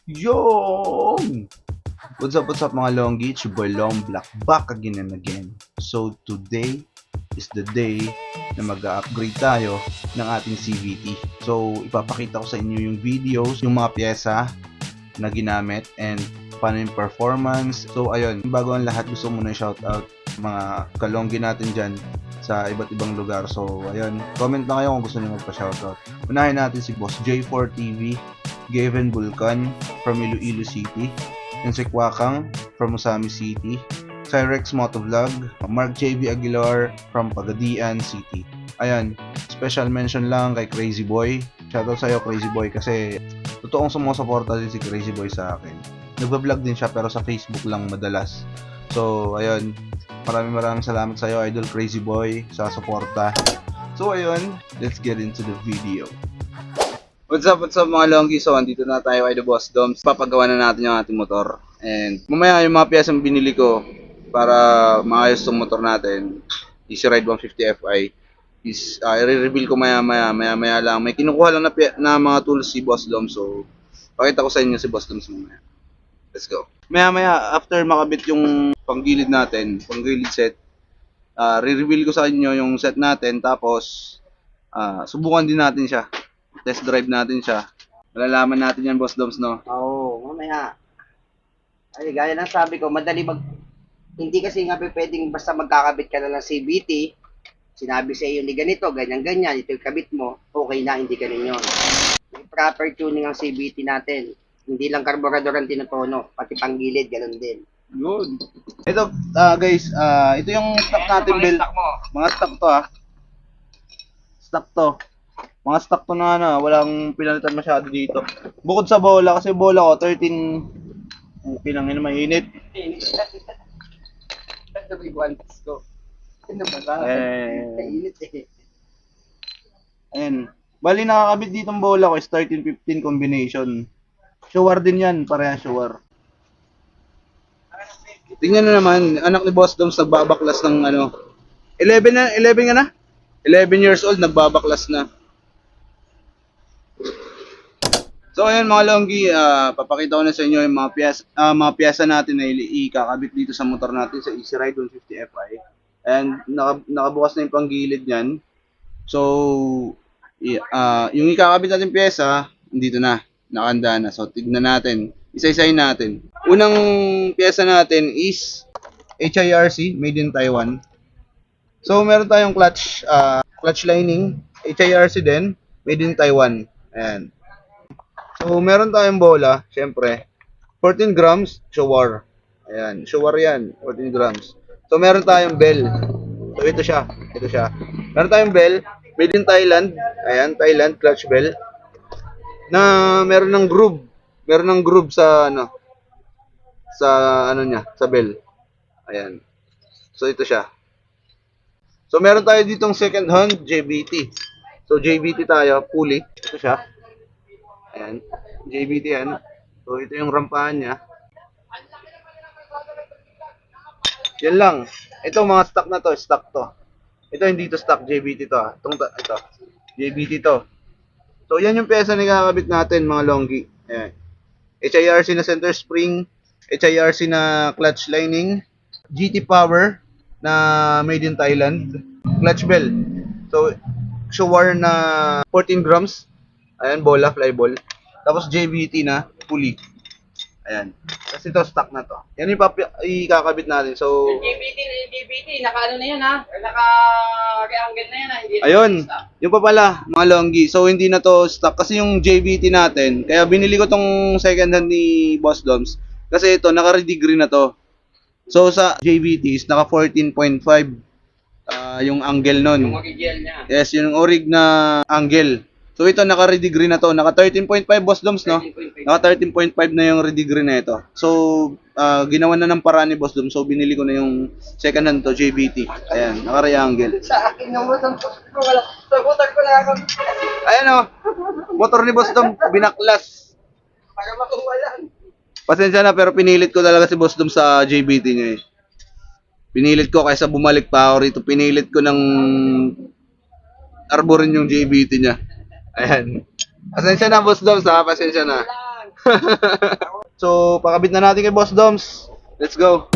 Yung! What's up mga Longgi? It's your boy Long Black back again and again. So today is the day na mag-upgrade tayo ng ating CVT. So ipapakita ko sa inyo yung videos, yung mga pyesa na ginamit and paano yung performance. So ayun, bago ang lahat gusto muna shoutout mga kalonggi natin dyan sa iba't ibang lugar. So ayun, comment na kayo kung gusto niyo magpa-shoutout. Unahin natin si Boss J4 TV, Gavin Bulcan from Iloilo City, and si Kwakang from Usami City, Cyrex Motovlog, Mark JV Aguilar from Pagadian City. Ayan, special mention lang kay Crazy Boy. Shoutout sa'yo Crazy Boy kasi totoong sumusuporta din si Crazy Boy sa akin. Nagba-vlog din siya pero sa Facebook lang madalas. So ayun, maraming salamat sa'yo Idol Crazy Boy sa suporta. So ayun, let's get into the video. What's up mga Longgi? So, andito na tayo kay The Boss Doms. Papagawa na natin yung ating motor. And mamaya yung mga piyesang binili ko para maayos yung motor natin, Easy Ride 150 Fi, is i-reveal ko maya lang. May kinukuha lang na mga tools si Boss Doms. So, pakita ko sa inyo si Boss Doms mamaya. Let's go. Maya after makabit yung panggilid natin, panggilid set, re-reveal ko sa inyo yung set natin. Tapos, subukan din natin siya. Test drive natin siya. Malalaman natin yan, Boss Doms, no? Oo, mamaya. Ay, gaya ng sabi ko, hindi kasi nga pwedeng basta magkakabit ka na ng CVT, sinabi sa iyo ni ganito, ganyan, ito yung kabit mo, okay na, hindi ganun yun. May proper tuning ang CVT natin. Hindi lang karburador ang tinutono, pati panggilid, ganun din. Good. Ito, guys, ito yung stock natin, Bel. Mga stock to, Stock to. Mga stock to na walang pinalitan masyado dito. Bukod sa bola, kasi bola ko, 13, pinangin na mainit. Ayan. Bali, nakakabit dito ang bola ko is 13-15 combination. Shower din yan, pareha shower. Tingnan na naman, anak ni Boss Doms nagbabaklas ng 11 ka na? 11 years old, nagbabaklas na. So ayun mga Longgi, papakita ko na sa inyo yung mga piyesa natin na ikakabit dito sa motor natin sa Easy Ride 150 Fi. And nakabukas na yung panggilid niyan. So yung ikakabit natin piyesa, dito na, nakahanda na. So tignan natin, isa-isahin natin. Unang piyesa natin is HIRC, made in Taiwan. So meron tayong clutch lining, HIRC din, made in Taiwan. Ayan. So, meron tayong bola, syempre. 14 grams, shower. Ayan, shower yan, 14 grams. So, meron tayong bell. So, ito siya. Meron tayong bell, made in Thailand. Ayan, Thailand clutch bell. Na meron ng groove. Meron ng groove sa, sa bell. Ayan. So, ito siya. So, meron tayo ditong second hand JBT. So, JBT tayo, pulley. Ito siya. Ayan, JBT yan. So, ito yung rampahan niya. Yan lang. Ito, mga stock na to, stock to. Ito, hindi to stock, JBT to. Ito, JBT to. So, yan yung pyesa na kakabit natin, mga Longgi. Ayan. HIRC na center spring, HIRC na clutch lining, GT power na made in Thailand, clutch bell. So, shower na 14 grams. Ayan, bola, fly ball. Tapos JBT na, pulley. Ayan. Kasi ito, stock na to. Yan yung ikakabit natin. So, JBT, naka-ano na yan ha? Naka-reangle na yan ha? Hindi ayun. Yung pa pala, mga Longgi. So, hindi na to stock. Kasi yung JBT natin, kaya binili ko tong second hand ni Boss Doms. Kasi ito, naka-redegree na to. So, sa JBT is naka 14.5 yung angle nun. Yung original niya. Yes, yung orig na angle. So ito naka-redegree na to, naka 13.5 Boss Doms, no? 13.5. Naka 13.5 na yung redegree na ito. So ginawa na ng paraan ni Boss Doms. So binili ko na yung second hand to, JBT. Ayan, naka-triangle. Sa akin yung motor ko, wala. Sa motor ko lang ako. Ayan oh. Motor ni Boss Doms binaklas. Para makuha lang. Pasensya na pero pinilit ko talaga si Boss Doms sa JBT niya eh. Pinilit ko kaysa bumalik pa ako rito. Pinilit ko ng arborin yung JBT niya. Ayan. Pasensya na, Boss Doms, ha? Pasensya na. So, pakabit na natin kay Boss Doms. Let's go.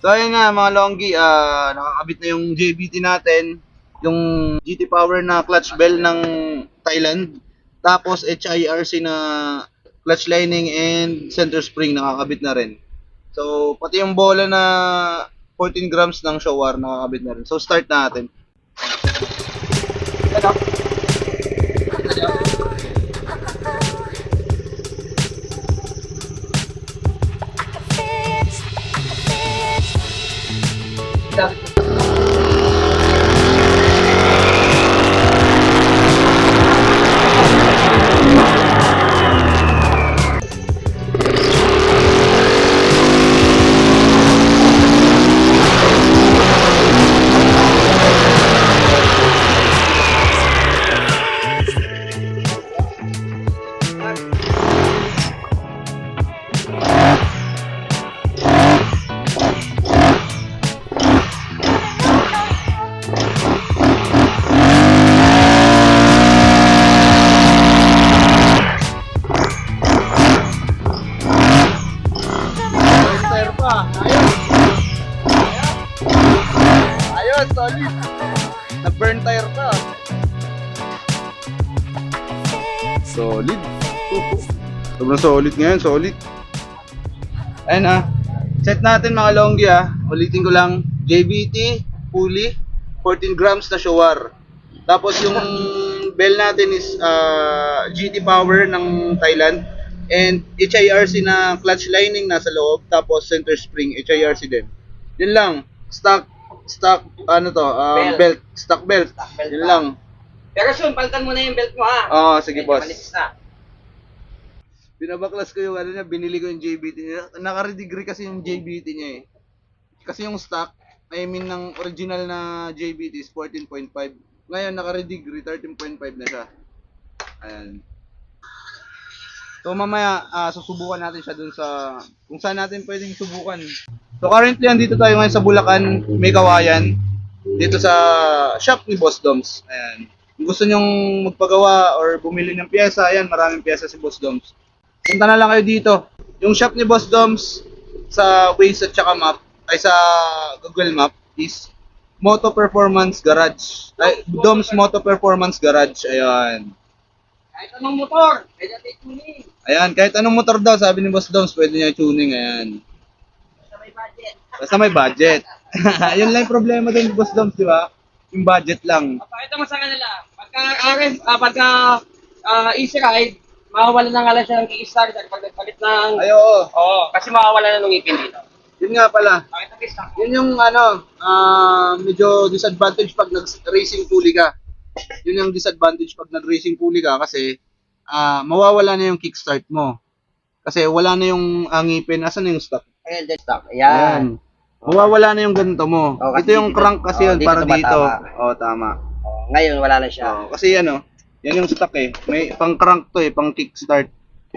So ayun nga mga longgi, nakakabit na yung JBT natin, yung GT Power na clutch bell ng Thailand, tapos HIRC na clutch lining and center spring nakakabit na rin. So pati yung bola na 14 grams ng Showar nakakabit na rin. So start natin. Ayos, solid. Nag-burn tire pa. Solid. Sobrang solid ngayon, solid. Ayun set natin mga longgi Ulitin ko lang, JBT, pulley, 14 grams na Showar. Tapos yung bell natin is GT Power ng Thailand. And HIRC na clutch lining nasa loob. Tapos center spring, HIRC din. Yun lang. Stock belt. Stock belt. Yun lang. Pero soon, palitan mo na yung belt mo Oo, sige boss. Manipis na. Binabaklas ko yung binili ko yung JBT niya. Naka-redegree kasi yung JBT niya eh. Kasi yung stock, ng original na JBT is 14.5. Ngayon, naka-redegree, 13.5 na siya. Ayan. So mamaya, susubukan natin siya dun sa, kung saan natin pwedeng subukan. So currently, andito tayo ngayon sa Bulacan, May Kawayan. Dito sa shop ni Boss Doms. Ayan. Kung gusto nyong magpagawa or bumili ng pyesa, ayan, maraming pyesa si Boss Doms. Punta na lang kayo dito. Yung shop ni Boss Doms sa Waze at saka map, ay sa Google Map is Moto Performance Garage. Ay, Doms Moto Performance Garage. Ayan. Kahit anong motor, pwede natin tuning. Ayan, kahit anong motor daw, sabi ni Boss Doms, pwede niya i-tuning. Ayan. Basta may budget. Basta may budget. Yun lang yung problema din ni Boss Doms, di ba? Yung budget lang. Pakita mo sa kanila, pagka easy ride, mawawala na nga lang siya ng kickstarter pag nagpalit ng... Ay, oo. Oo, kasi mawawala na ng ngipin dito. Yun nga pala. Pakita mo stock. Yun yung medyo disadvantage pag nag-racing pulley ka. Yun yung disadvantage pag nag-racing pulley ka kasi mawawala na yung kickstart mo. Kasi wala na yung ngipin. Asan na yung stock? Ayan, the stock. Ayan. Mawawala na yung ganito mo. Oh, Ito yung crank kasi yun para dito. Oo, tama. Oh, ngayon wala na siya. Kasi yan yan yung stock eh. May pang crank to pang kickstart.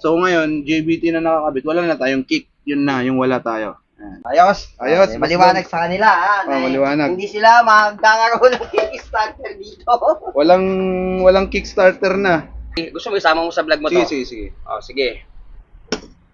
So ngayon, JBT na nakakabit. Wala na tayong kick. Yun na, yung wala tayo. Ayos. Ayos. Maliwanag sa kanila maliwanag. Hindi sila magkakaroon ng kickstarter dito. Walang kickstarter na. Gusto mo isama mo sa vlog mo to? Sige. Oh, sige.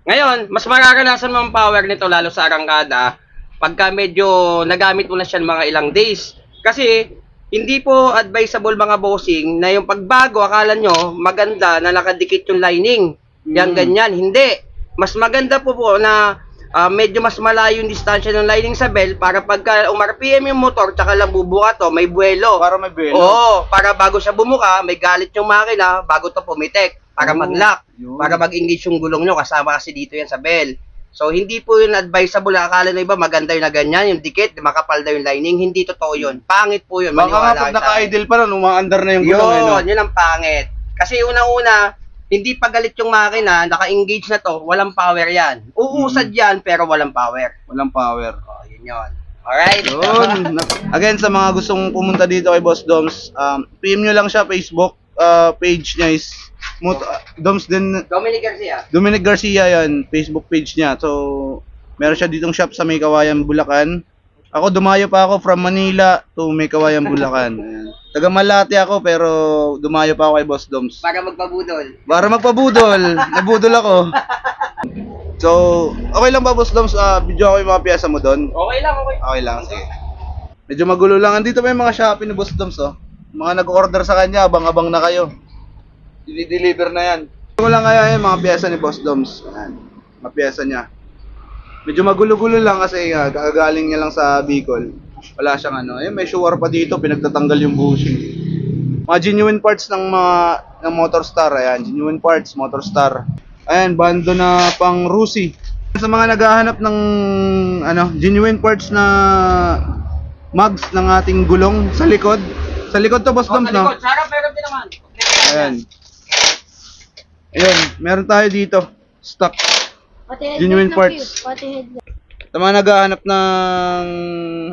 Ngayon, mas mararanasan mo ang power nito lalo sa arangkada pagka medyo nagamit mo na siya mga ilang days. Kasi hindi po advisable mga bossing na yung pagbago akala nyo maganda na nakadikit yung lining. Yan ganyan. Hindi. Mas maganda po na medyo mas malayo yung distansya ng lining sa bell para pagka umar-PM yung motor tsaka lang bubuka to, may buwelo. Para may buwelo. Oo, para bago siya bumuka, may galit yung makina bago to pumitek para mag-lock, para mag-engage yung gulong nyo kasama kasi dito yan sa bell. So, hindi po yun advisable. Akala na iba maganda yun na ganyan, yung dikit, makapal daw yung lining. Hindi totoo yun. Pangit po yun. Baka nga pag naka-idle pa rin, umaandar na yung gulong. Yun ang pangit. Kasi una-una, hindi pa galit yung makina, naka-engage na to, walang power yan. Uusad yan, pero walang power. Walang power. Oh, yun yun. Alright. Yun. Again, sa mga gustong pumunta dito kay Boss Doms, PM nyo lang siya, Facebook page niya is Doms din, Dominic Garcia. Dominic Garcia yan, Facebook page niya. So, meron siya ditong shop sa May Kawayan, Bulacan. Ako, dumayo pa ako from Manila to May Kawayan, Bulacan. Ayan. Taga Malate ako, pero dumayo pa ako kay Boss Doms. Para magpabudol. Para magpabudol. Nabudol ako. So, okay lang ba, Boss Doms? Video ako yung mga piyesa mo doon. Okay lang, okay. Okay lang, sige. Medyo magulo lang. Andito pa yung mga Shopee ni Boss Doms, oh. Mga nag-order sa kanya, abang-abang na kayo. I-deliver na yan. Ito ko lang kaya yung mga piyesa ni Boss Doms. Ayan, mga piyesa niya. Medyo magulo-gulo lang kasi kagagaling niya lang sa Bicol. Wala siyang ano. Ayun, may shuar pa dito, pinagtatanggal yung bushing. Mga genuine parts ng Motorstar. Ayan, genuine parts, Motorstar. Ayan, bando na pang Rusi. Sa mga naghahanap ng genuine parts na mags ng ating gulong sa likod. Sa likod to, Boss Doms, no? Sarap, meron din naman. Ayan. Ayun, meron tayo dito. Stock. Genuine parts. Sa mga naghahanap ng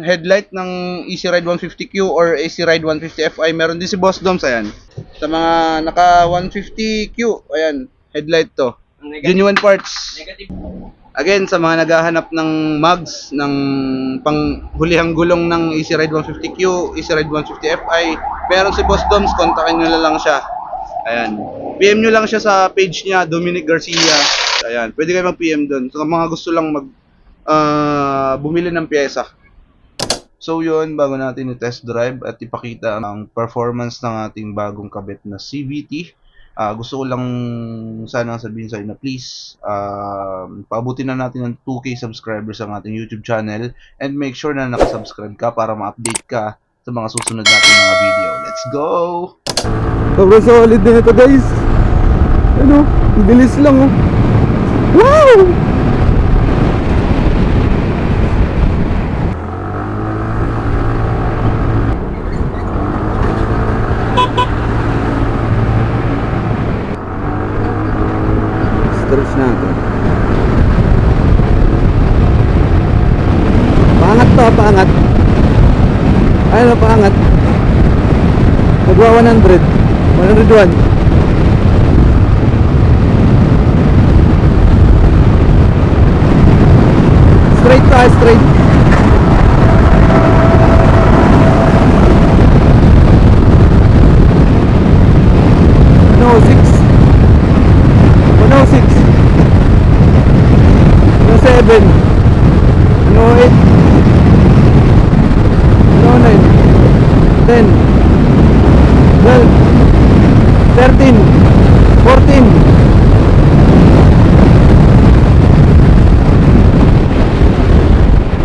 headlight ng Easy Ride 150Q or Easy Ride 150Fi, meron din si Boss Doms, ayan. Sa mga naka 150Q, ayan, headlight to. Genuine parts. Again, sa mga naghahanap ng mags ng panghulihang gulong ng Easy Ride 150Q, Easy Ride 150Fi, meron si Boss Doms, kontakin nyo na lang siya. Ayan. PM nyo lang siya sa page niya, Dominic Garcia. Ayan, pwede kayo mag-PM doon. So, mga gusto lang bumili ng pyesa. So, yun, bago natin i-test drive at ipakita ang performance ng ating bagong kabit na CVT. Gusto ko lang sana sabihin sa inyo na please, paabutin na natin ng 2K subscribers ang ating YouTube channel and make sure na nakasubscribe ka para ma-update ka sa mga susunod nating mga video. Let's go! Sobrang solid din ito, guys. Ano, bilis lang, oh. Wow! Stretch natin. Paangat to, paangat. Ayun na, paangat. Nagwa 100. 101. Straight ka, straight. No, 6. 106. No, 7. No, 8. No, 9. 10. 12. 13. 14.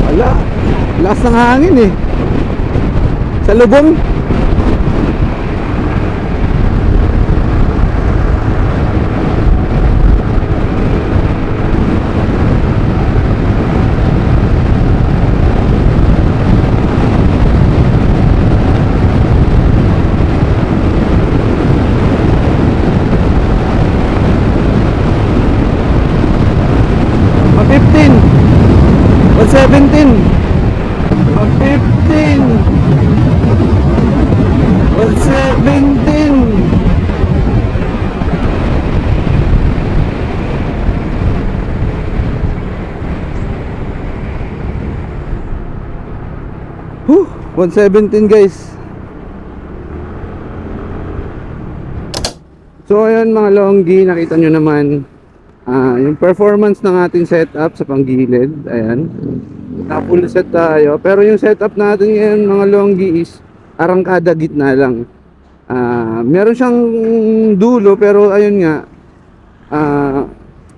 Wala. Lakas ng hangin eh. Sa lubong. Ma 15. 117. Ma 15. 117. Whew, 117 guys. So ayun mga longgi, nakita nyo naman yung performance ng ating setup sa panggilid. Ayan, na-full set tayo. Pero yung setup natin ngayon mga longgi is arangkada gitna lang. Meron siyang dulo pero ayun nga,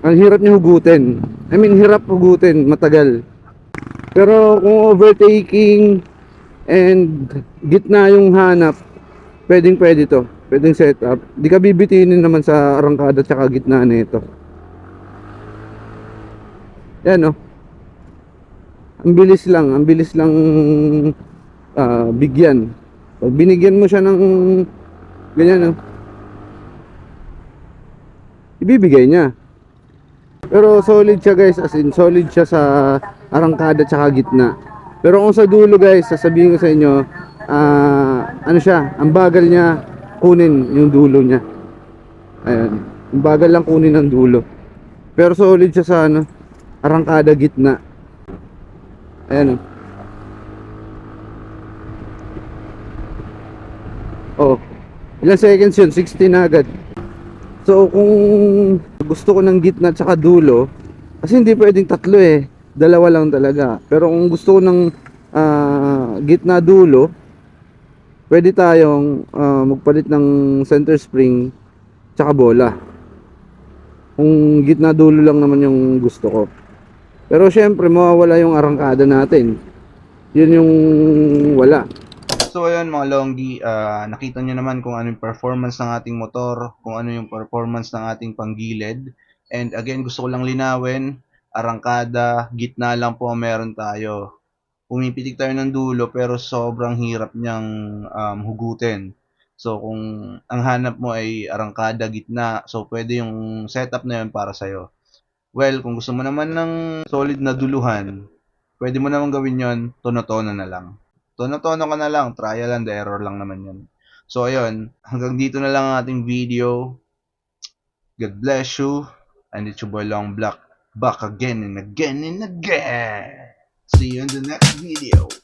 ang hirap niya hugutin. I mean hirap hugutin, matagal. Pero kung overtaking and gitna yung hanap, pwedeng pwede to. Pwedeng setup. Di ka bibitinin naman sa arangkada tsaka gitna nito. Yan, oh. Ang bilis lang bigyan. Pag binigyan mo siya ng ganyan, oh, ibibigay niya. Pero solid siya guys, as in solid siya sa arangkada tsaka gitna. Pero kung sa dulo guys, sasabihin ko sa inyo, ano siya, ang bagal niya kunin yung dulo niya. Ayan, ang bagal lang kunin ang dulo. Pero solid siya sa ano, arangkada gitna. Ayan oh. Ilang seconds yun? 60 na agad. So kung gusto ko ng gitna at saka dulo, kasi hindi pwedeng tatlo eh, dalawa lang talaga. Pero kung gusto ko ng gitna dulo, pwede tayong magpalit ng center spring tsaka bola. Kung gitna dulo lang naman yung gusto ko. Pero syempre mawawala yung arangkada natin. Yun yung wala. So ayun mga longgi, nakita nyo naman kung ano yung performance ng ating motor, kung ano yung performance ng ating panggilid. And again, gusto ko lang linawin, arangkada, gitna lang po ang meron tayo. Pumipitik tayo ng dulo pero sobrang hirap niyang hugutin. So kung ang hanap mo ay arangkada, gitna, so pwede yung setup na yun para sa'yo. Well, kung gusto mo naman ng solid na duluhan, pwede mo naman gawin yon, tono-tono na lang. Tono-tono ka na lang, trial and error lang naman yun. So ayun, hanggang dito na lang ang ating video. God bless you. And it's your boy Long Black, back again and again and again. See you in the next video.